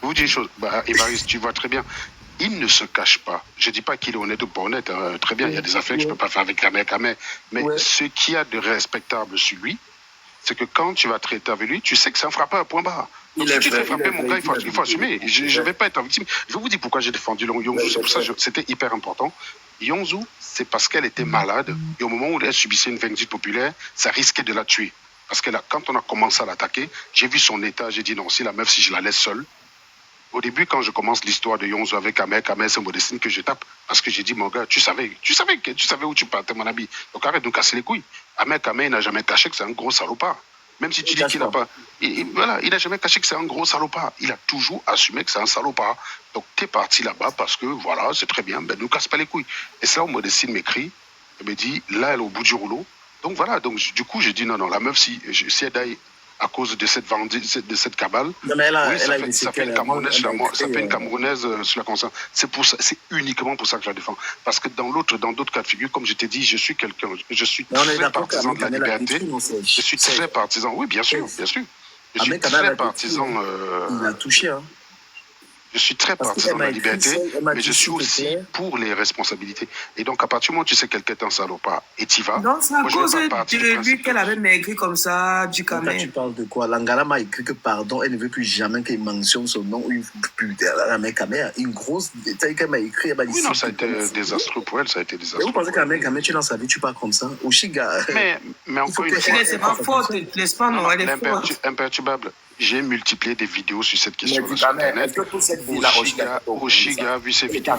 vous dis une chose, Évariste, tu vois très bien. Il ne se cache pas. Je ne dis pas qu'il est honnête ou pas honnête. Hein. Très bien, il y a des affaires que je ne peux pas faire avec un mec. Mais ce qu'il y a de respectable sur lui, c'est que quand tu vas traiter avec lui, tu sais que c'est un frappeur, point barre. Donc si tu te fais frapper, mon gars, il faut assumer. Je ne vais pas être victime. Je vais vous dire pourquoi j'ai défendu Yongzhou. C'est pour ça que c'était hyper important. Yongzhou, c'est parce qu'elle était malade. Et au moment où elle subissait une vindicte populaire, ça risquait de la tuer. Parce que là, quand on a commencé à l'attaquer, j'ai vu son état. J'ai dit non, si la meuf, si je la laisse seule. Au début, quand je commence l'histoire de Yongzhou avec Ahmed, c'est Modestine que je tape. Parce que j'ai dit, mon gars, tu savais où tu partais, mon ami. Donc arrête de nous casser les couilles. Ahmed, il n'a jamais caché que c'est un gros salopard. Même si tu dis qu'il n'a pas. Voilà, il n'a jamais caché que c'est un gros salopard. Il a toujours assumé que c'est un salopard. Donc tu es parti là-bas parce que, voilà, c'est très bien, ben ne nous casse pas les couilles. Et c'est là où Modestine m'écrit, elle me dit, là, elle est au bout du rouleau. Donc voilà, donc du coup, j'ai dit, non, la meuf, si elle d'aille à cause de cette cabale. Non, mais ça fait une Camerounaise sur la conscience. C'est pour ça, c'est uniquement pour ça que je la défends. Parce que dans d'autres cas de figure, comme je t'ai dit, je suis quelqu'un, je suis très partisan de la liberté. Je suis très partisan. Oui, bien sûr. Je suis très partisan. Il a touché, hein. Je suis très partisan de la liberté, mais je suis aussi pour les responsabilités. Et donc, à partir du moment où tu sais quelqu'un est un salopard et tu vas. Donc, c'est à cause de lui qu'elle avait maigri comme ça, du Cameroun. Tu parles de quoi? Langara m'a écrit que, pardon, elle ne veut plus jamais qu'il mentionne son nom ou une grosse détail qu'elle m'a écrit. Oui, non, ça a été désastreux pour elle, ça a été désastreux. Et vous pensez qu'un mec, tu es dans sa vie, tu parles comme ça? Oshiga. Mais encore une fois. C'est ma faute, n'est-ce pas? Non, elle est forte. Imperturbable. J'ai multiplié des vidéos sur cette question-là sur Internet. Oshiga a vu ces vidéos.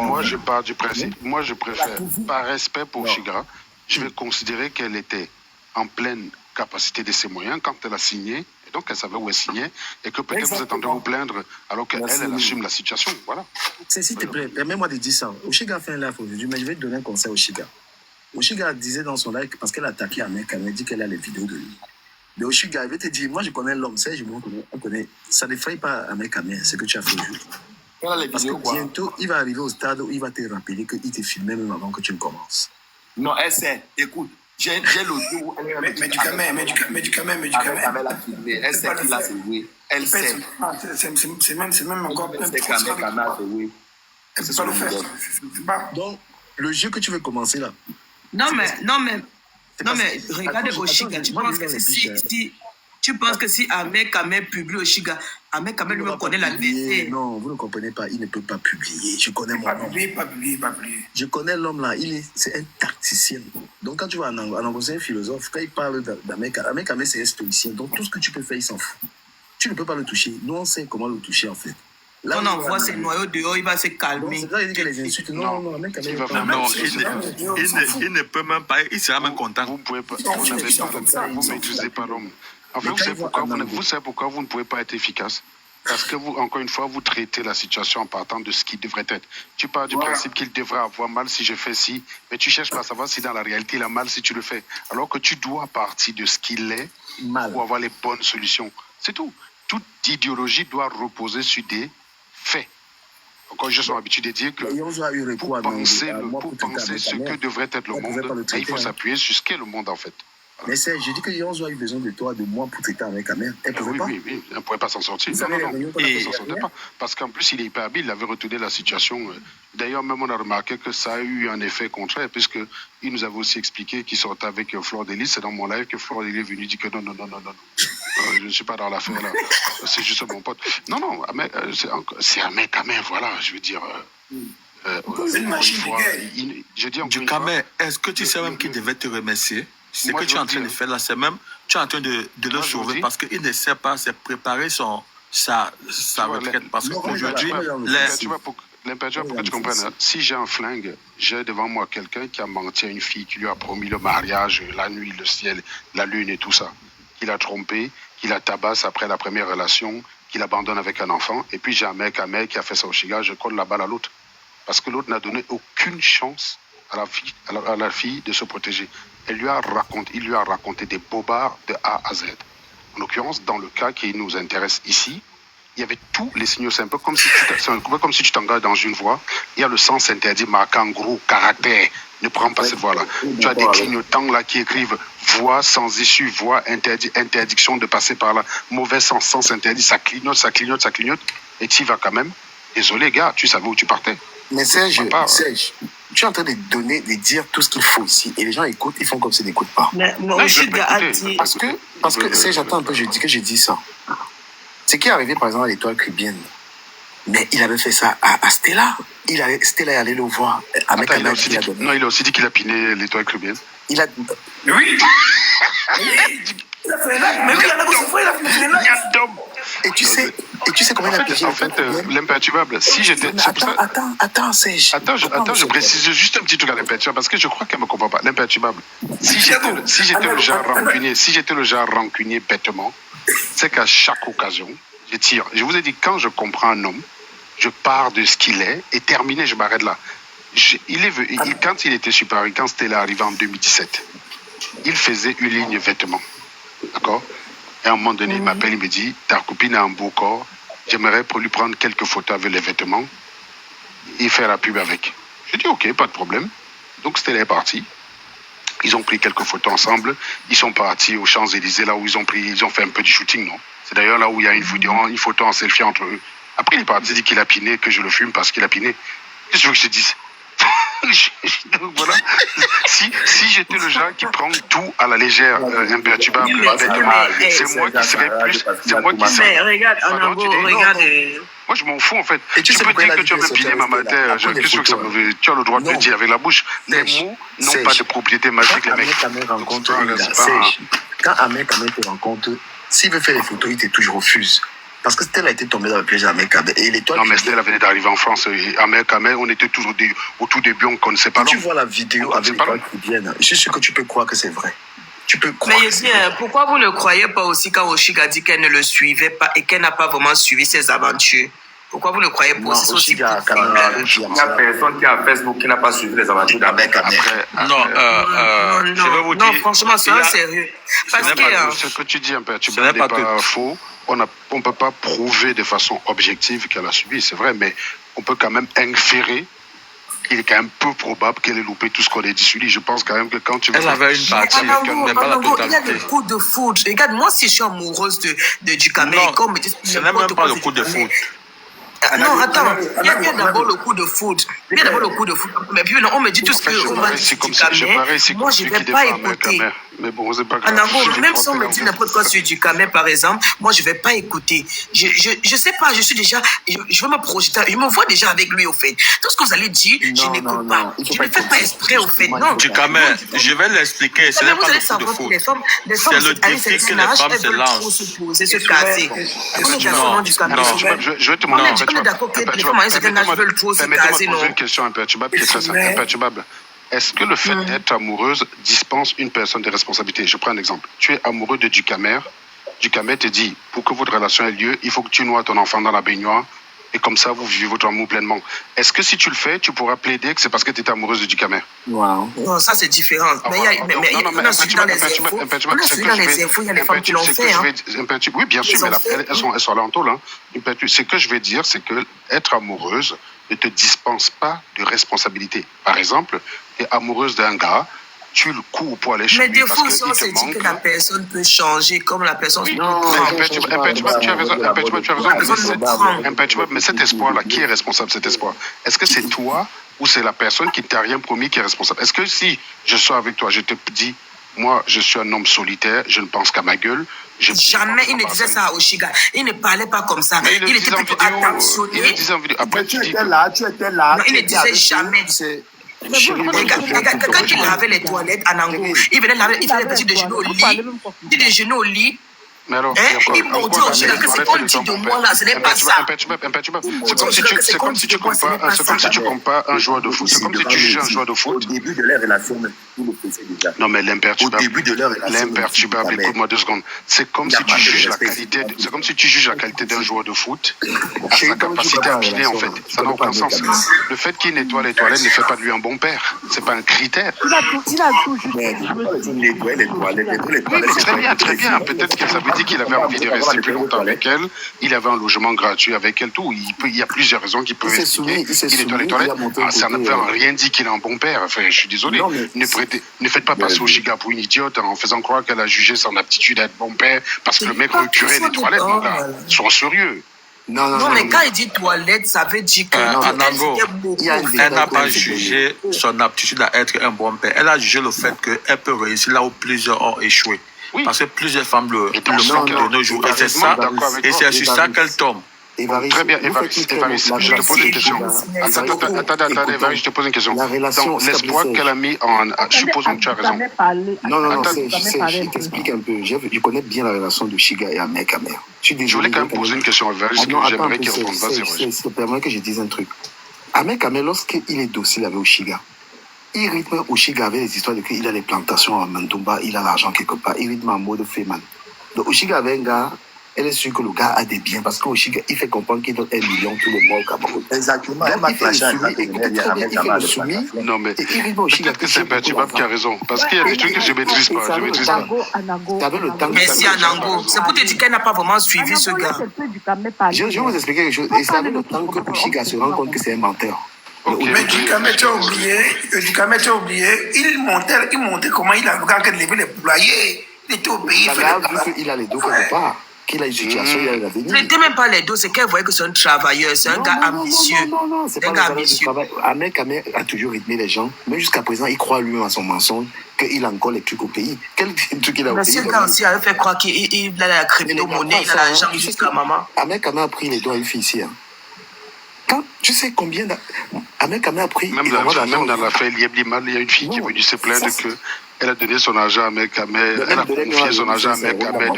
Moi, je pars du principe. Moi, je préfère, par respect pour Oshiga, je vais considérer qu'elle était en pleine capacité de ses moyens quand elle a signé. Et donc, elle savait où elle signait. Et que peut-être vous êtes en train de vous plaindre alors qu'elle, elle assume la situation. Voilà. S'il te plaît, permets-moi de dire ça. Oshiga a fait un live aujourd'hui, mais je vais te donner un conseil à Oshiga. Oshiga disait dans son live, parce qu'elle a attaqué un mec, elle m'a dit qu'elle a les vidéos de lui. Mais Oshiga, je vais te dire, moi je connais l'homme, on connaît. Ça ne faille pas un mec à main, ce que tu as fait aujourd'hui. Parce que bientôt, il va arriver au stade où il va te rappeler qu'il te filmait même avant que tu ne commences. Non, elle sait, écoute, j'ai l'audio où elle est. Mais du caméra. Elle a filmé, elle sait qu'il a filmé. Elle sait. C'est même encore un peu trop. Elle ne peut pas le faire. Donc, le jeu que tu veux commencer là. Non, mais regarde Oshiga, tu penses que si Ahmed Kamel publie Oshiga, Ahmed Kamel lui-même connaît la vérité. Non, vous ne comprenez pas, il ne peut pas publier. Je connais mon homme. Pas publier. Je connais l'homme là, c'est un tacticien. Donc quand tu vas en anglais, c'est un philosophe, quand il parle d'Ahmed Kamel, c'est un stoïcien. Donc tout ce que tu peux faire, il s'en fout. Tu ne peux pas le toucher. Nous, on sait comment le toucher en fait. Là, on envoie ses noyaux dehors, il va se calmer. C'est ça, il dit que les insultes. Non, il ne peut même pas, il sera même content. Vous pouvez pas, vous ne maîtrisez pas l'homme. En fait, vous savez pourquoi vous ne pouvez pas être efficace? Parce que vous, encore une fois, vous traitez la situation en partant de ce qui devrait être. Tu pars du principe qu'il devrait avoir mal si je fais ci, mais tu cherches pas à savoir si dans la réalité il a mal si tu le fais. Alors que tu dois partir de ce qu'il est pour avoir les bonnes solutions. C'est tout. Toute idéologie doit reposer sur des faits. Encore, je suis habitué de dire que pour penser ce que devrait être le monde, il faut s'appuyer sur ce qu'est le monde en fait. Mais je dis que Yonzo a eu besoin de toi, de moi pour traiter avec la mère. Elle pouvait pas. Oui, elle ne pouvait pas s'en sortir. Non, elle s'en sortait pas. Parce qu'en plus, il est hyper habile, il avait retourné la situation. D'ailleurs, même on a remarqué que ça a eu un effet contraire, puisqu'il nous avait aussi expliqué qu'il sortait avec Flore Delis. C'est dans mon live que Flore Delis est venu dire que non. Je ne suis pas dans l'affaire là. C'est juste mon pote. Non, c'est un mec à main, voilà, je veux dire. Du Camer, est-ce que tu sais même qu'il devait te remercier? Ce que tu es en train de faire là, c'est même, tu es en train de le sauver parce qu'il ne sait pas se préparer sa retraite. Parce qu'aujourd'hui, l'impératif pour que tu comprennes, si j'ai un flingue, j'ai devant moi quelqu'un qui a menti à une fille, qui lui a promis le mariage, la nuit, le ciel, la lune et tout ça, qu'il a trompé, qu'il a tabasse après la première relation, qu'il abandonne avec un enfant, et puis j'ai un mec qui a fait ça au Chiga, je colle la balle à l'autre. Parce que l'autre n'a donné aucune chance à la fille de se protéger. Il lui a raconté des bobards de A à Z. En l'occurrence, dans le cas qui nous intéresse ici, il y avait tous les signaux. C'est un peu comme si tu t'engages dans une voie. Il y a le sens interdit marqué en gros caractère. Ne prends pas cette voie-là. Tu as des clignotants là qui écrivent voie sans issue, voie interdit, interdiction de passer par là, mauvais sens, sens interdit. Ça clignote, ça clignote, ça clignote. Et tu y vas quand même. Désolé, gars, tu savais où tu partais. Mais Serge, tu es en train de dire tout ce qu'il faut ici. Et les gens écoutent, ils font comme s'ils n'écoutent pas. Mais Oshiga a dit. Parce que Serge, attends un peu, je dis que j'ai dit ça. Ce qui est arrivé, par exemple, à l'Étoile Caribbean, mais il avait fait ça à Stella. Stella est allé le voir. Attends, il a aussi dit qu'il a piné l'Étoile Caribbean. Il a... Oui. Il a fait là. Mais oui, il a fait là. Et tu sais comment il a piégé. En fait, l'imperturbable, si j'étais... Attends, Serge. Attends, je précise juste un petit truc à l'imperturbable, parce que je crois qu'elle ne me comprend pas. L'imperturbable, si j'étais le genre rancunier bêtement, c'est qu'à chaque occasion, je tire. Je vous ai dit, quand je comprends un homme, je pars de ce qu'il est, et terminé, je m'arrête là. Quand il était super, quand c'était arrivé en 2017, il faisait une ligne vêtements. D'accord? Et à un moment donné, il m'appelle, il me dit, ta copine a un beau corps, j'aimerais lui prendre quelques photos avec les vêtements et faire la pub avec. Je dis, ok, pas de problème. Donc, c'était les partis. Ils ont pris quelques photos ensemble. Ils sont partis aux Champs-Élysées, là où ils ont fait un peu du shooting, non? C'est d'ailleurs là où il y a une photo en selfie entre eux. Après, il est parti, il dit qu'il a piné, que je le fume parce qu'il a piné. Qu'est-ce que tu veux que je te dise? Donc voilà. Si j'étais le genre qui prend tout à la légère, imperturbable, c'est moi qui serais plus. C'est moi qui serais. Mais regarde, regarde. Moi, je m'en fous en fait. Tu peux dire que tu as me piné ma matière. Qu'est-ce que ça me veut? Tu as le droit de le dire avec la bouche. Les mots n'ont pas de propriété magique, les mecs. Quand Ahmed Kamel te rencontre, s'il veut faire les photos, il te refuse. Parce que Stella a été tombée dans le piège d'Ahmed Kamel. Non, mais Stella venait d'arriver en France. Ahmed Kamel, on était toujours au tout début, on ne connaissait pas. Tu vois la vidéo avec l'Étoile Caribbean, je suis sûr que tu peux croire que c'est vrai. Tu peux croire. Mais bien, pourquoi vous ne croyez pas aussi quand Oshiga dit qu'elle ne le suivait pas et qu'elle n'a pas vraiment suivi ses aventures? Pourquoi vous ne croyez pas aussi? Il n'y a personne qui a Facebook qui n'a pas suivi les aventures d'Ahmed Kamel. Non, je vais vous dire. Non, franchement, c'est sérieux. Parce que ce que tu dis, tu n'est pas faux. On ne peut pas prouver de façon objective qu'elle a subi, c'est vrai, mais on peut quand même inférer qu'il est quand même peu probable qu'elle ait loupé tout ce qu'on a dit sur lui. Je pense quand même que quand tu veux... Elle avait une partie, mais pas la totalité. Il y a des coups de foudre. Regarde, moi, si je suis amoureuse de Ducamel, comme me dit... Ce n'est même pas le coup de foudre. Non, attends, il y a d'abord le coup de foudre. Mais puis, on me dit tout ce qu'on m'a dit sur Ducamel. Moi, je ne vais pas écouter. Mais bon, c'est pas grave. Même si on me dit n'importe quoi sur Ducamel, par exemple, moi, je ne vais pas écouter. Je sais pas, je suis déjà... Je vais me projeter. Je me vois déjà avec lui, au fait. Tout ce que vous allez dire, je n'écoute pas. Je ne fais pas exprès, au fait. Non. Ducamel, je vais l'expliquer. Ce n'est pas le coup de foudre. C'est le défi que les femmes se lancent. Se casser. Je vais te montrer. On est d'accord que les femmes à un certain âge veulent trop se caser, non? Poser une question imperturbable qui est très simple. Imperturbable. Est-ce que le fait d'être amoureuse dispense une personne des responsabilités? Je prends un exemple. Tu es amoureux de Ducamel. Ducamel te dit, pour que votre relation ait lieu, il faut que tu noies ton enfant dans la baignoire et comme ça, vous vivez votre amour pleinement. Est-ce que si tu le fais, tu pourras plaider que c'est parce que tu étais amoureuse de Ducamel? Wow. Non, ça c'est différent. Mais on a suivi dans les infos, il y a des femmes qui l'ont fait. Oui, bien sûr, mais elles sont là en tôle. Ce que je vais dire, c'est que être amoureuse ne te dispense pas de responsabilité. Par exemple, tu es amoureuse d'un gars, tu le cours pour aller chez lui. Mais des fois, on se dit que la personne peut changer, comme la personne peut prendre. Tu as raison. Imperturbable, mais cet espoir-là, qui est responsable de cet espoir? Est-ce que c'est toi ou c'est la personne qui ne t'a rien promis qui est responsable? Est-ce que si je sors avec toi, je te dis, moi, je suis un homme solitaire, je ne pense qu'à ma gueule. Jamais il ne disait ça à Oshiga. Il ne parlait pas comme ça. Il était plutôt attentionné. Il le disait en vidéo. Après, tu étais là. Non, il ne disait jamais. Quand il lavait les toilettes à Nango, il venait laver, il faisait petit déjeuner au lit. Mais alors, il m'a dit au Oshiga que c'est qu'on dit de moi là, ce n'est pas ça. C'est comme si tu compares un joueur de foot. C'est comme si tu juges un joueur de foot. Au début de leur relation, vous le faisiez déjà. Non, mais l'imperturbable, l'imperturbable, écoute-moi 2 secondes. C'est comme si tu juges la qualité d'un joueur de foot à sa capacité à piner, en fait. Ça n'a aucun sens. Le fait qu'il nettoie les toilettes ne fait pas de lui un bon père. C'est pas un critère. Il a tout juste. Très bien. Peut-être que ça veut dire dit qu'il avait envie de rester plus longtemps avec elle. Il avait un logement gratuit avec elle, tout. Il y a plusieurs raisons qui peuvent expliquer. Il est dans les toilettes. Ça ne veut rien dire qu'il est un bon père. Enfin, je suis désolé. Ne faites pas passer Oshiga pour une idiote en faisant croire qu'elle a jugé son aptitude à être bon père parce que le mec recurait les toilettes. Sois sérieux. Non, mais quand il dit toilette, ça veut dire que elle n'a pas jugé son aptitude à être un bon père. Elle a jugé le fait qu'elle peut réussir là où plusieurs ont échoué. Oui. Parce que plusieurs femmes le font de nos jours. Et c'est ça, et c'est sur ça qu'elle tombe. Très bien, Évariste, je te pose une question. Attends, Évariste, je te pose une question. Dans l'espoir qu'elle a mis en... Supposons que tu as raison. Non, je t'explique un peu. Je connais bien la relation de Shiga et Ahmed Kamer. Je voulais quand même poser une question à Évariste que j'aimerais qu'il réponde. Vas-y, Roger. S'il te permet que je dise un truc. Ahmed Kamer, lorsqu'il est docile avec Oshiga, il rythme Oshiga avec les histoires de qu'il a les plantations à Mantumba, il a l'argent quelque part, il rythme en mode Feman. Donc Oshiga avec un gars, elle est sûre que le gars a des biens parce qu'Oshiga, il fait comprendre qu'il donne 1 million tous les mois au Cameroun. Exactement. Il fait le soumis. Non, mais peut-être que c'est Bertibab qui a raison. Parce qu'il y a des trucs que je ne maîtrise pas. Merci Anango. C'est pour te dire qu'elle n'a pas vraiment suivi ce gars. Je vais vous expliquer quelque chose. Et c'est avec le temps que Oshiga se rend compte que c'est un menteur. Mais Djikame, tu as oublié, il montait comment il a levé les poulaillers. Il était au pays. Il a les dos quelque part. Qu'il a une situation, il a l'avenir. Ce n'était même pas les dos, c'est qu'elle voyait que c'est un travailleur, c'est un gars ambitieux. Non, c'est pas un gars ambitieux. Ahmed Kamer a toujours rythmé les gens, mais jusqu'à présent, il croit lui-même à son mensonge qu'il a encore les trucs au pays. Quel truc il a au pays? Mais ce gars aussi avait fait croire qu'il a la crypto-monnaie, il a l'argent jusqu'à maman. Ahmed Kamer a pris les doigts à une fille ici. Quand, tu sais combien Ahmed Kamer a pris... Même dans l'affaire Liebli-Mal, il y a une fille qui est venue se plaindre qu'elle a donné son argent à Ahmed Kamer, elle a confié son argent à Ahmed Kamer.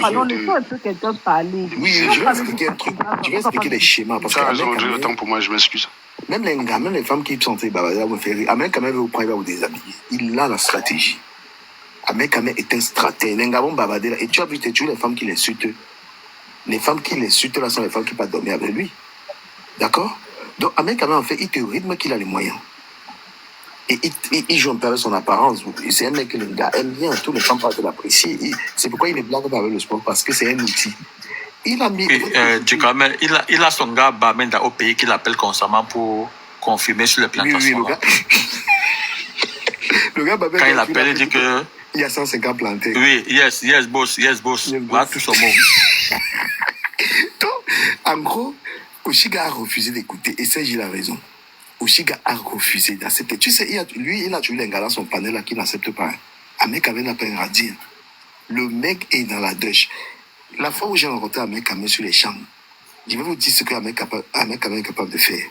Oui, je vais expliquer un truc. Je vais expliquer les schémas. Tu as raison, j'ai le temps pour moi, je m'excuse. Même les gars, même les femmes qui sont bavarder, me fait rire. Ahmed Kamer veut vous prendre, il va vous déshabiller. Il a la stratégie. Ahmed Kamer est un stratège. Les gars vont bavarder là. Et tu as vu, toujours les femmes qui l'insultent. Les femmes qui l'insultent là sont les femmes qui ne peuvent pas dormir avec lui. D'accord? Donc, Ahmed Kamer, en fait, il te rythme qu'il a les moyens. Et il joue un peu avec son apparence. C'est un mec que les gars aiment bien. Tous les femmes parlent de l'apprécier. C'est pourquoi il est blague avec le sport, parce que c'est un outil. Il a mis... il a son gars Bamenda au pays qu'il appelle constamment pour confirmer sur les plantations. Oui, le gars Bamenda... Quand il appelle, il dit que... Il y a 150 plantés. Oui, yes, boss. Voilà tout son mot. Donc, en gros, Oshiga a refusé d'écouter. Et Serge, il a raison. Oshiga a refusé d'accepter. Tu sais, lui, il a toujours les gars dans son panel là qui n'acceptent pas. Ahmed Kamer n'a pas rien à dire. Le mec est dans la dèche. La fois où j'ai rencontré Ahmed Kamer sur les champs, je vais vous dire ce que Ahmed Kamer est capable de faire.